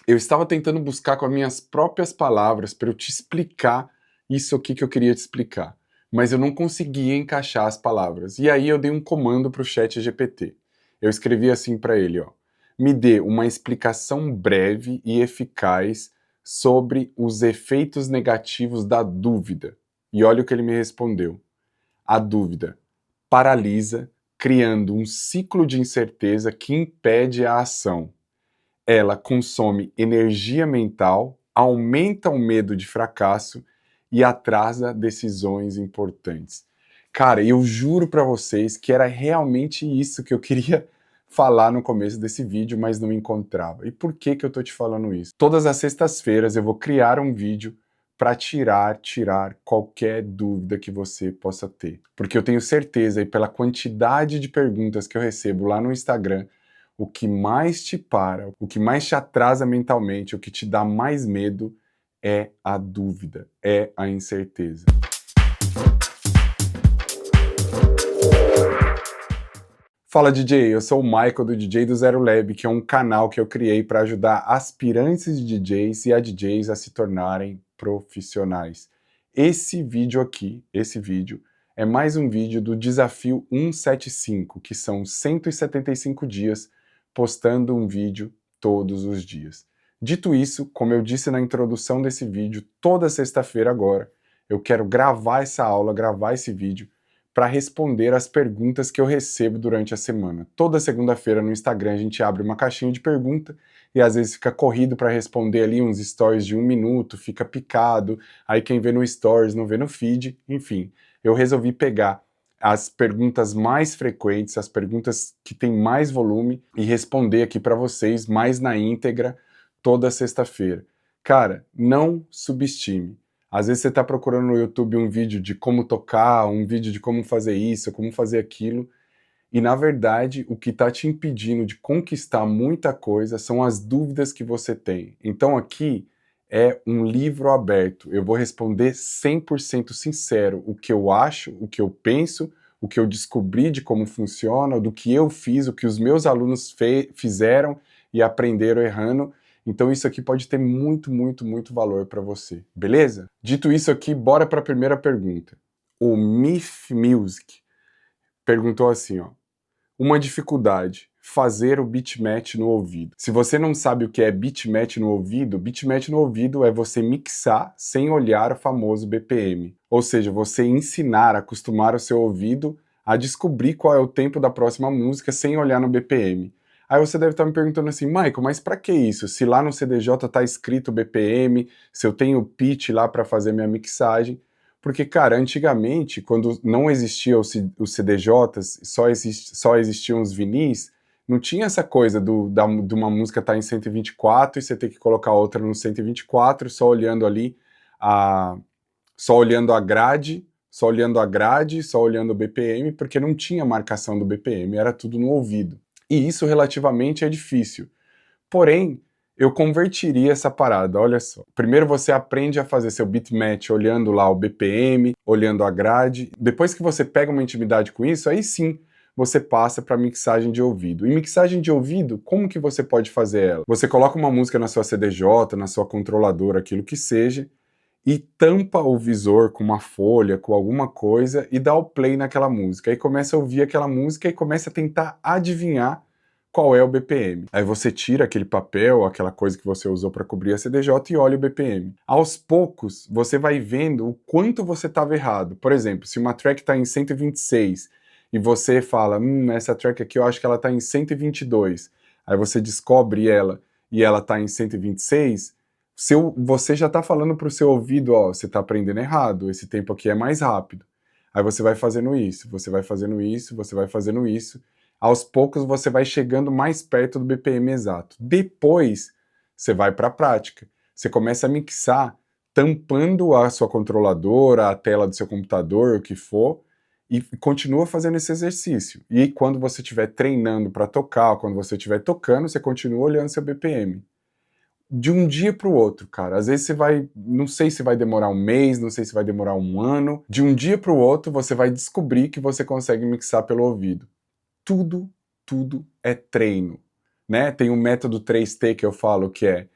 Eu estava tentando buscar com as minhas próprias palavras para eu te explicar isso aqui que eu queria te explicar, mas eu não conseguia encaixar as palavras. E aí eu dei um comando para o chat GPT. Eu escrevi assim para ele, ó: me dê uma explicação breve e eficaz sobre os efeitos negativos da dúvida. E olha o que ele me respondeu. A dúvida paralisa, criando um ciclo de incerteza que impede a ação. Ela consome energia mental, aumenta o medo de fracasso e atrasa decisões importantes. Cara, eu juro pra vocês que era realmente isso que eu queria falar no começo desse vídeo, mas não encontrava. E por que eu tô te falando isso? Todas as sextas-feiras eu vou criar um vídeo para tirar qualquer dúvida que você possa ter. Porque eu tenho certeza, e pela quantidade de perguntas que eu recebo lá no Instagram, o que mais te para, o que mais te atrasa mentalmente, o que te dá mais medo é a dúvida, é a incerteza. Fala DJ, eu sou o Michael do DJ do Zero Lab, que é um canal que eu criei para ajudar aspirantes de DJs e a DJs a se tornarem profissionais. Esse vídeo aqui, é mais um vídeo do Desafio 175, que são 175 dias postando um vídeo todos os dias. Dito isso, como eu disse na introdução desse vídeo, toda sexta-feira agora, eu quero gravar essa aula, gravar esse vídeo, para responder as perguntas que eu recebo durante a semana. Toda segunda-feira no Instagram a gente abre uma caixinha de pergunta e às vezes fica corrido para responder ali uns stories de 1 minuto, fica picado, aí quem vê no stories não vê no feed, enfim. Eu resolvi pegar as perguntas mais frequentes, as perguntas que têm mais volume e responder aqui para vocês mais na íntegra toda sexta-feira. Cara, não subestime. Às vezes você está procurando no YouTube um vídeo de como tocar, um vídeo de como fazer isso, como fazer aquilo, e na verdade o que está te impedindo de conquistar muita coisa são as dúvidas que você tem. Então aqui é um livro aberto, eu vou responder 100% sincero o que eu acho, o que eu penso, o que eu descobri de como funciona, do que eu fiz, o que os meus alunos fizeram e aprenderam errando. Então isso aqui pode ter muito, muito, muito valor para você, beleza? Dito isso aqui, bora para a primeira pergunta. O Myth Music perguntou assim, ó: uma dificuldade, fazer o beat match no ouvido. Se você não sabe o que é beat match no ouvido é você mixar sem olhar o famoso BPM. Ou seja, você ensinar, acostumar o seu ouvido a descobrir qual é o tempo da próxima música sem olhar no BPM. Aí você deve estar me perguntando assim, Michael, mas para que isso? Se lá no CDJ está escrito BPM, se eu tenho pitch lá para fazer minha mixagem. Porque, cara, antigamente, quando não existia os CDJs, só existiam os vinis, não tinha essa coisa de uma música estar em 124 e você ter que colocar outra no 124, só olhando ali, só olhando a grade, só olhando o BPM, porque não tinha marcação do BPM, era tudo no ouvido. E isso relativamente é difícil. Porém, eu convertiria essa parada, olha só. Primeiro você aprende a fazer seu beat match olhando lá o BPM, olhando a grade. Depois que você pega uma intimidade com isso, aí sim você passa para mixagem de ouvido. E mixagem de ouvido, como que você pode fazer ela? Você coloca uma música na sua CDJ, na sua controladora, aquilo que seja, e tampa o visor com uma folha, com alguma coisa, e dá o play naquela música. Aí começa a ouvir aquela música e começa a tentar adivinhar qual é o BPM. Aí você tira aquele papel, aquela coisa que você usou para cobrir a CDJ e olha o BPM. Aos poucos, você vai vendo o quanto você estava errado. Por exemplo, se uma track está em 126 e você fala, essa track aqui eu acho que ela está em 122. Aí você descobre ela e ela está em 126, você já está falando para o seu ouvido, ó, você está aprendendo errado, esse tempo aqui é mais rápido. Aí você vai fazendo isso, você vai fazendo isso, você vai fazendo isso. Aos poucos você vai chegando mais perto do BPM exato. Depois, você vai para a prática. Você começa a mixar tampando a sua controladora, a tela do seu computador, o que for, e continua fazendo esse exercício. E quando você estiver treinando para tocar, quando você estiver tocando, você continua olhando seu BPM. De um dia para o outro, cara. Às vezes você vai, não sei se vai demorar um mês, não sei se vai demorar um ano. De um dia para o outro, você vai descobrir que você consegue mixar pelo ouvido. Tudo é treino, né? Tem um método 3T que eu falo que é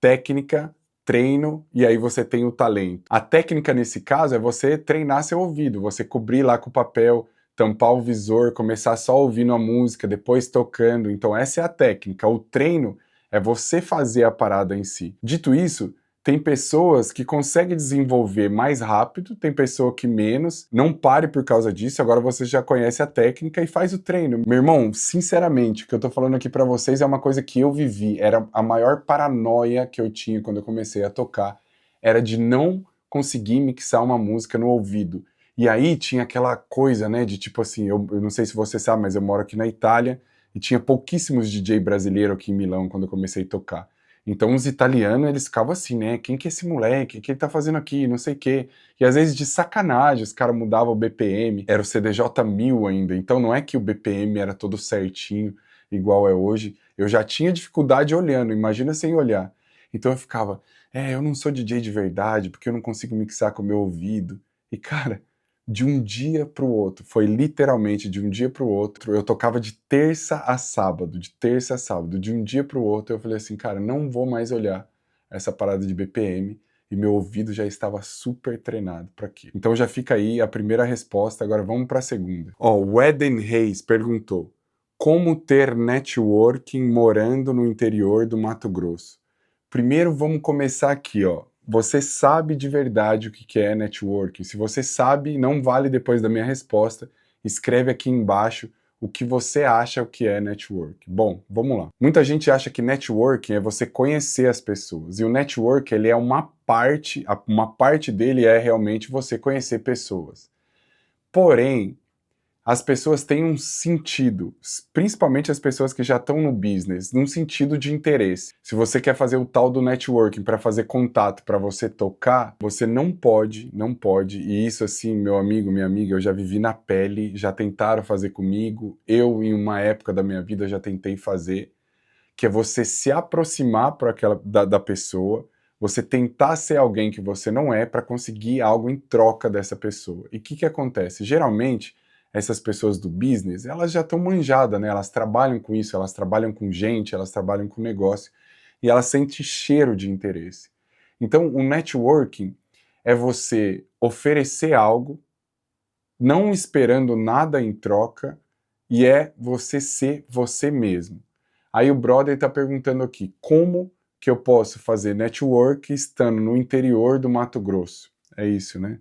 técnica, treino e aí você tem o talento. A técnica nesse caso é você treinar seu ouvido, você cobrir lá com o papel, tampar o visor, começar só ouvindo a música, depois tocando. Então essa é a técnica. O treino é você fazer a parada em si. Dito isso, tem pessoas que conseguem desenvolver mais rápido, tem pessoa que menos. Não pare por causa disso, agora você já conhece a técnica e faz o treino. Meu irmão, sinceramente, o que eu tô falando aqui pra vocês é uma coisa que eu vivi. Era a maior paranoia que eu tinha quando eu comecei a tocar. Era de não conseguir mixar uma música no ouvido. E aí tinha aquela coisa, né, de tipo assim, eu não sei se você sabe, mas eu moro aqui na Itália e tinha pouquíssimos DJ brasileiro aqui em Milão quando eu comecei a tocar. Então os italianos, eles ficavam assim, né? Quem que é esse moleque? O que ele tá fazendo aqui? Não sei o quê. E às vezes de sacanagem, os caras mudavam o BPM. Era o CDJ 1000 ainda. Então não é que o BPM era todo certinho, igual é hoje. Eu já tinha dificuldade olhando, imagina sem olhar. Então eu ficava, eu não sou DJ de verdade, porque eu não consigo mixar com o meu ouvido. E cara, de um dia pro outro, foi literalmente de um dia pro outro, eu tocava de terça a sábado, de um dia pro outro, eu falei assim, cara, não vou mais olhar essa parada de BPM, e meu ouvido já estava super treinado para aquilo. Então já fica aí a primeira resposta, agora vamos para a segunda. Ó, o Eden Reis perguntou, como ter networking morando no interior do Mato Grosso? Primeiro vamos começar aqui, ó. Você sabe de verdade o que é networking? Se você sabe, não vale depois da minha resposta. Escreve aqui embaixo o que você acha o que é networking. Bom, vamos lá. Muita gente acha que networking é você conhecer as pessoas. E o network, ele é uma parte dele é realmente você conhecer pessoas. Porém, as pessoas têm um sentido, principalmente as pessoas que já estão no business, num sentido de interesse. Se você quer fazer o tal do networking para fazer contato, para você tocar, você não pode, e isso assim, meu amigo, minha amiga, eu já vivi na pele, já tentaram fazer comigo, eu em uma época da minha vida já tentei fazer, que é você se aproximar da pessoa, você tentar ser alguém que você não é para conseguir algo em troca dessa pessoa. E o que acontece? Geralmente, essas pessoas do business, elas já estão manjadas, né? Elas trabalham com isso, elas trabalham com gente, elas trabalham com negócio, e elas sentem cheiro de interesse. Então, o networking é você oferecer algo, não esperando nada em troca, e é você ser você mesmo. Aí o brother está perguntando aqui, como que eu posso fazer network estando no interior do Mato Grosso? É isso, né?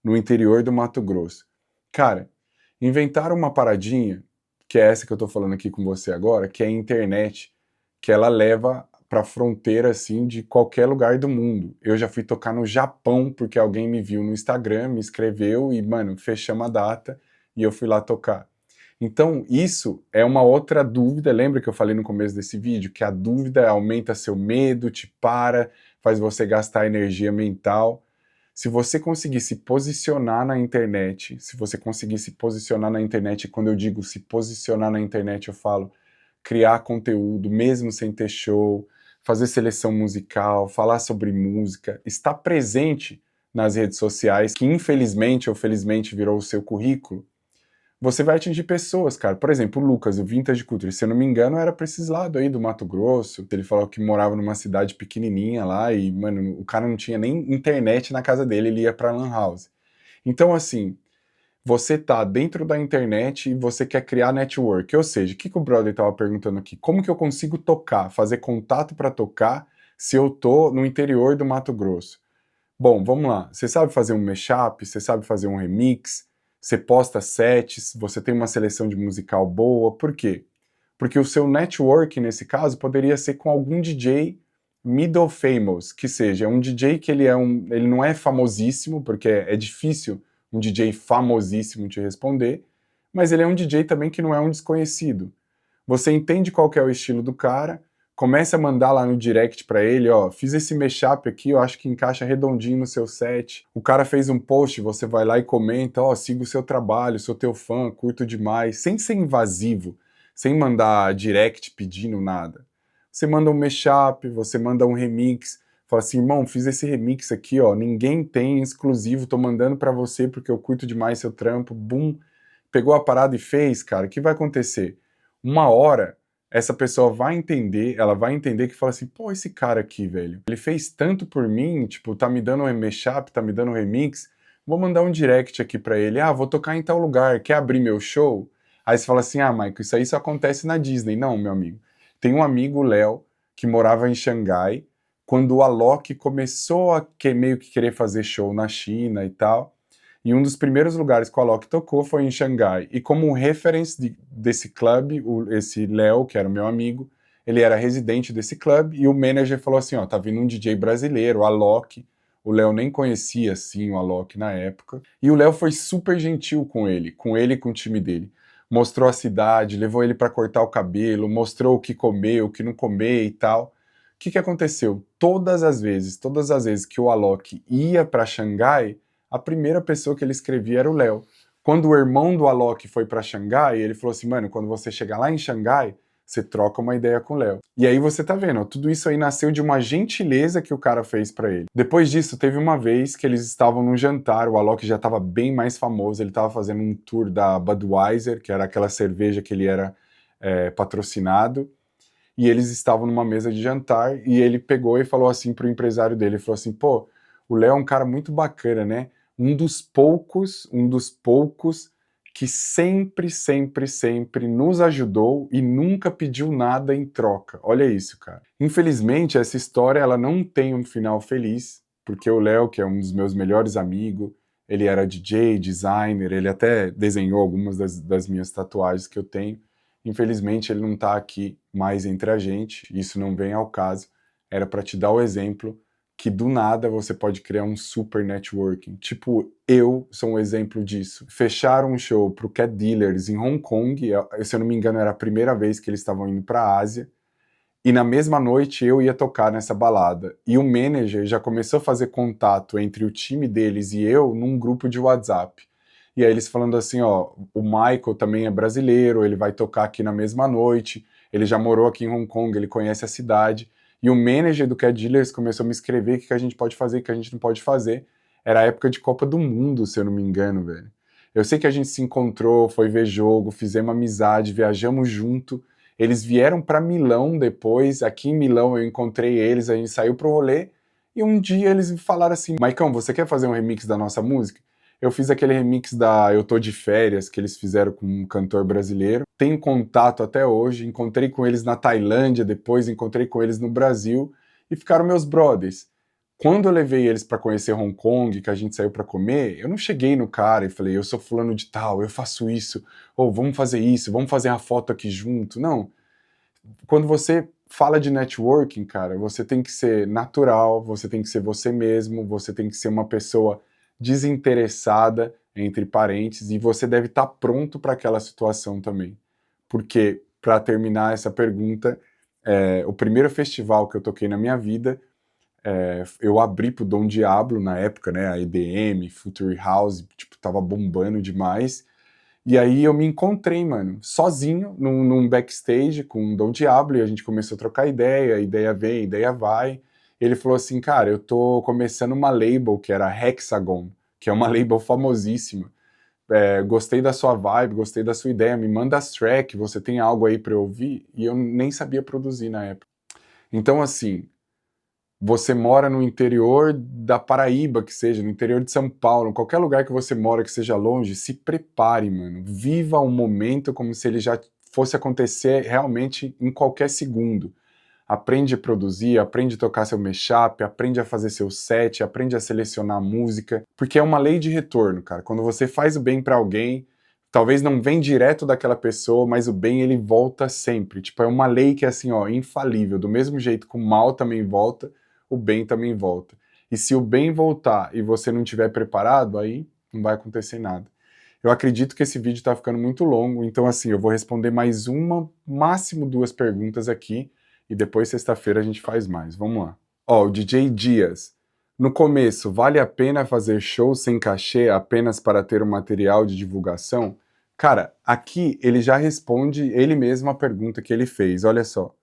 No interior do Mato Grosso. Cara, inventaram uma paradinha, que é essa que eu tô falando aqui com você agora, que é a internet, que ela leva pra fronteira, assim, de qualquer lugar do mundo. Eu já fui tocar no Japão, porque alguém me viu no Instagram, me escreveu e, mano, fechamos a data e eu fui lá tocar. Então, isso é uma outra dúvida, lembra que eu falei no começo desse vídeo, que a dúvida aumenta seu medo, te para, faz você gastar energia mental. Se você conseguir se posicionar na internet, e quando eu digo se posicionar na internet, eu falo criar conteúdo, mesmo sem ter show, fazer seleção musical, falar sobre música, estar presente nas redes sociais, que infelizmente ou felizmente virou o seu currículo, você vai atingir pessoas, cara. Por exemplo, o Lucas, o Vintage Culture, se eu não me engano, era pra esses lados aí do Mato Grosso. Ele falou que morava numa cidade pequenininha lá e, mano, o cara não tinha nem internet na casa dele, ele ia pra Lan House. Então, assim, você tá dentro da internet e você quer criar network. Ou seja, o que o brother tava perguntando aqui? Como que eu consigo tocar, fazer contato pra tocar se eu tô no interior do Mato Grosso? Bom, vamos lá. Você sabe fazer um mashup? Você sabe fazer um remix? Você posta sets? Você tem uma seleção de musical boa? Por quê? Porque o seu network, nesse caso, poderia ser com algum DJ middle famous, que seja um DJ que ele não é famosíssimo, porque é difícil um DJ famosíssimo te responder, mas ele é um DJ também que não é um desconhecido. Você entende qual que é o estilo do cara, começa a mandar lá no direct pra ele, ó, fiz esse mashup aqui, eu acho que encaixa redondinho no seu set. O cara fez um post, você vai lá e comenta, ó, sigo o seu trabalho, sou teu fã, curto demais, sem ser invasivo, sem mandar direct pedindo nada. Você manda um mashup, você manda um remix, fala assim, irmão, fiz esse remix aqui, ó, ninguém tem exclusivo, tô mandando pra você porque eu curto demais seu trampo, bum, pegou a parada e fez, cara, o que vai acontecer? Uma hora, essa pessoa vai entender, ela vai entender que fala assim, pô, esse cara aqui, velho, ele fez tanto por mim, tipo, tá me dando um mashup, tá me dando um remix, vou mandar um direct aqui pra ele, vou tocar em tal lugar, quer abrir meu show? Aí você fala assim, Michael, isso aí só acontece na Disney. Não, meu amigo. Tem um amigo, o Léo, que morava em Xangai, quando o Alok começou a meio que querer fazer show na China e tal, e um dos primeiros lugares que o Alok tocou foi em Xangai. E como reference desse clube, esse Léo, que era o meu amigo, ele era residente desse clube, e o manager falou assim, tá vindo um DJ brasileiro, o Alok. O Léo nem conhecia, assim, o Alok na época. E o Léo foi super gentil com ele e com o time dele. Mostrou a cidade, levou ele para cortar o cabelo, mostrou o que comer, o que não comer e tal. O que aconteceu? Todas as vezes que o Alok ia para Xangai, a primeira pessoa que ele escrevia era o Léo. Quando o irmão do Alok foi para Xangai, ele falou assim, mano, quando você chegar lá em Xangai, você troca uma ideia com o Léo. E aí você tá vendo, tudo isso aí nasceu de uma gentileza que o cara fez para ele. Depois disso, teve uma vez que eles estavam num jantar, o Alok já estava bem mais famoso, ele estava fazendo um tour da Budweiser, que era aquela cerveja que ele era patrocinado, e eles estavam numa mesa de jantar, e ele pegou e falou assim pro empresário dele, falou assim, pô, o Léo é um cara muito bacana, né? Um dos poucos que sempre, sempre, sempre nos ajudou e nunca pediu nada em troca. Olha isso, cara. Infelizmente, essa história ela não tem um final feliz, porque o Léo, que é um dos meus melhores amigos, ele era DJ, designer, ele até desenhou algumas das minhas tatuagens que eu tenho. Infelizmente, ele não tá aqui mais entre a gente, isso não vem ao caso. Era para te dar o exemplo que do nada você pode criar um super networking. Tipo, eu sou um exemplo disso. Fecharam um show pro Cat Dealers em Hong Kong, se eu não me engano era a primeira vez que eles estavam indo para a Ásia, e na mesma noite eu ia tocar nessa balada. E o manager já começou a fazer contato entre o time deles e eu num grupo de WhatsApp. E aí eles falando assim, o Michael também é brasileiro, ele vai tocar aqui na mesma noite, ele já morou aqui em Hong Kong, ele conhece a cidade. E o manager do Cat Dealers começou a me escrever o que a gente pode fazer, o que a gente não pode fazer. Era a época de Copa do Mundo, se eu não me engano, velho. Eu sei que a gente se encontrou, foi ver jogo, fizemos amizade, viajamos junto. Eles vieram para Milão depois, aqui em Milão eu encontrei eles, a gente saiu pro rolê, e um dia eles falaram assim, Maicão, você quer fazer um remix da nossa música? Eu fiz aquele remix da Eu Tô de Férias, que eles fizeram com um cantor brasileiro. Tenho contato até hoje, encontrei com eles na Tailândia depois, encontrei com eles no Brasil, e ficaram meus brothers. Quando eu levei eles para conhecer Hong Kong, que a gente saiu para comer, eu não cheguei no cara e falei, eu sou fulano de tal, eu faço isso, ou vamos fazer isso, vamos fazer a foto aqui junto. Não. Quando você fala de networking, cara, você tem que ser natural, você tem que ser você mesmo, você tem que ser uma pessoa desinteressada, entre parênteses, e você deve estar pronto para aquela situação também. Porque, para terminar essa pergunta, o primeiro festival que eu toquei na minha vida, eu abri pro Dom Diablo na época, né, a EDM, Future House, tipo, tava bombando demais, e aí eu me encontrei, mano, sozinho, num backstage com o Dom Diablo, e a gente começou a trocar ideia vem, ideia vai. Ele falou assim, cara, eu tô começando uma label que era Hexagon, que é uma label famosíssima. Gostei da sua vibe, gostei da sua ideia, me manda as tracks, você tem algo aí pra eu ouvir? E eu nem sabia produzir na época. Então, assim, você mora no interior da Paraíba, que seja, no interior de São Paulo, qualquer lugar que você mora que seja longe, se prepare, mano. Viva o momento como se ele já fosse acontecer realmente em qualquer segundo. Aprende a produzir, aprende a tocar seu mashup, aprende a fazer seu set, aprende a selecionar música, porque é uma lei de retorno, cara. Quando você faz o bem pra alguém, talvez não vem direto daquela pessoa, mas o bem ele volta sempre. Tipo, é uma lei que é assim, infalível. Do mesmo jeito que o mal também volta, o bem também volta. E se o bem voltar e você não estiver preparado, aí não vai acontecer nada. Eu acredito que esse vídeo está ficando muito longo, então assim, eu vou responder mais uma, máximo duas perguntas aqui, e depois sexta-feira a gente faz mais. Vamos lá. O DJ Dias. No começo, vale a pena fazer show sem cachê apenas para ter um material de divulgação? Cara, aqui ele já responde ele mesmo a pergunta que ele fez, olha só.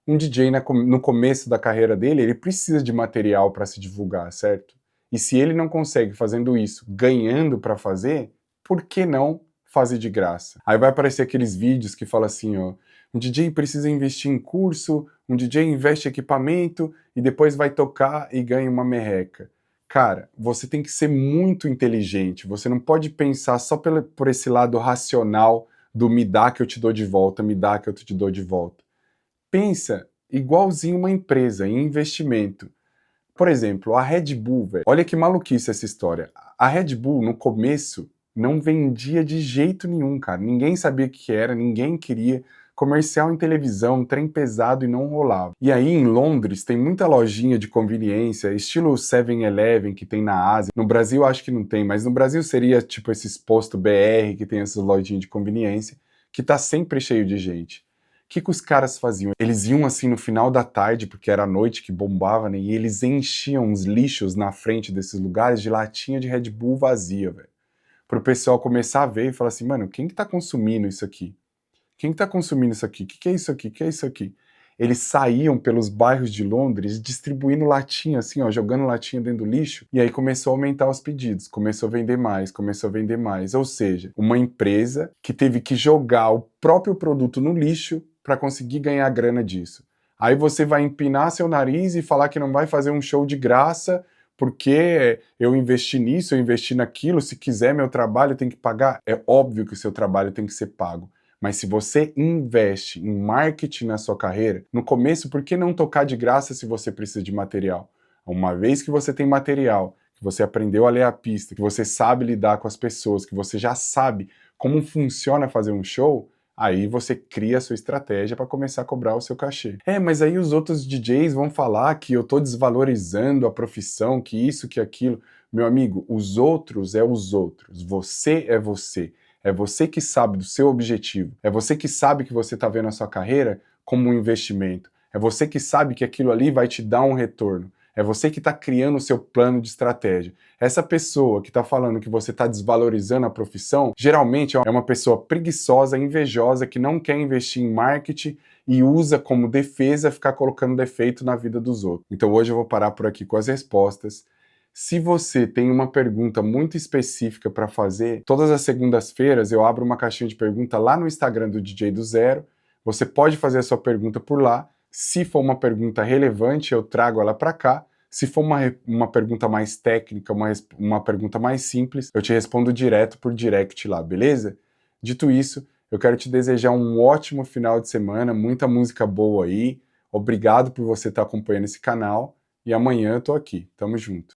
Um DJ no começo da carreira dele, ele precisa de material para se divulgar, certo? E se ele não consegue fazendo isso, ganhando para fazer, por que não fazer de graça? Aí vai aparecer aqueles vídeos que fala assim, Um DJ precisa investir em curso, um DJ investe em equipamento e depois vai tocar e ganha uma merreca. Cara, você tem que ser muito inteligente, você não pode pensar só por esse lado racional do me dá que eu te dou de volta, me dá que eu te dou de volta. Pensa igualzinho uma empresa, em investimento. Por exemplo, a Red Bull, velho. Olha que maluquice essa história. A Red Bull, no começo, não vendia de jeito nenhum, cara. Ninguém sabia o que era, ninguém queria. Comercial em televisão, trem pesado e não rolava. E aí em Londres tem muita lojinha de conveniência, estilo 7-Eleven que tem na Ásia. No Brasil acho que não tem, mas no Brasil seria tipo esses postos BR que tem essas lojinhas de conveniência, que tá sempre cheio de gente. O que os caras faziam? Eles iam assim no final da tarde, porque era a noite que bombava, né? E eles enchiam os lixos na frente desses lugares de latinha de Red Bull vazia, velho. Pro pessoal começar a ver e falar assim, mano, quem que tá consumindo isso aqui? Quem que tá consumindo isso aqui? O que é isso aqui? O que é isso aqui? Eles saíam pelos bairros de Londres distribuindo latinha, assim, ó, jogando latinha dentro do lixo, e aí começou a aumentar os pedidos, começou a vender mais, começou a vender mais. Ou seja, uma empresa que teve que jogar o próprio produto no lixo para conseguir ganhar grana disso. Aí você vai empinar seu nariz e falar que não vai fazer um show de graça porque eu investi nisso, eu investi naquilo, se quiser meu trabalho tem que pagar. É óbvio que o seu trabalho tem que ser pago. Mas se você investe em marketing na sua carreira, no começo, por que não tocar de graça se você precisa de material? Uma vez que você tem material, que você aprendeu a ler a pista, que você sabe lidar com as pessoas, que você já sabe como funciona fazer um show, aí você cria a sua estratégia para começar a cobrar o seu cachê. Mas aí os outros DJs vão falar que eu tô desvalorizando a profissão, que isso, que aquilo. Meu amigo, os outros é os outros. Você é você. É você que sabe do seu objetivo. É você que sabe que você está vendo a sua carreira como um investimento. É você que sabe que aquilo ali vai te dar um retorno. É você que está criando o seu plano de estratégia. Essa pessoa que está falando que você está desvalorizando a profissão, geralmente é uma pessoa preguiçosa, invejosa, que não quer investir em marketing e usa como defesa ficar colocando defeito na vida dos outros. Então hoje eu vou parar por aqui com as respostas. Se você tem uma pergunta muito específica para fazer, todas as segundas-feiras eu abro uma caixinha de pergunta lá no Instagram do DJ do Zero. Você pode fazer a sua pergunta por lá. Se for uma pergunta relevante, eu trago ela para cá. Se for uma pergunta mais técnica, uma pergunta mais simples, eu te respondo direto por direct lá, beleza? Dito isso, eu quero te desejar um ótimo final de semana, muita música boa aí. Obrigado por você estar acompanhando esse canal e amanhã eu tô aqui. Tamo junto.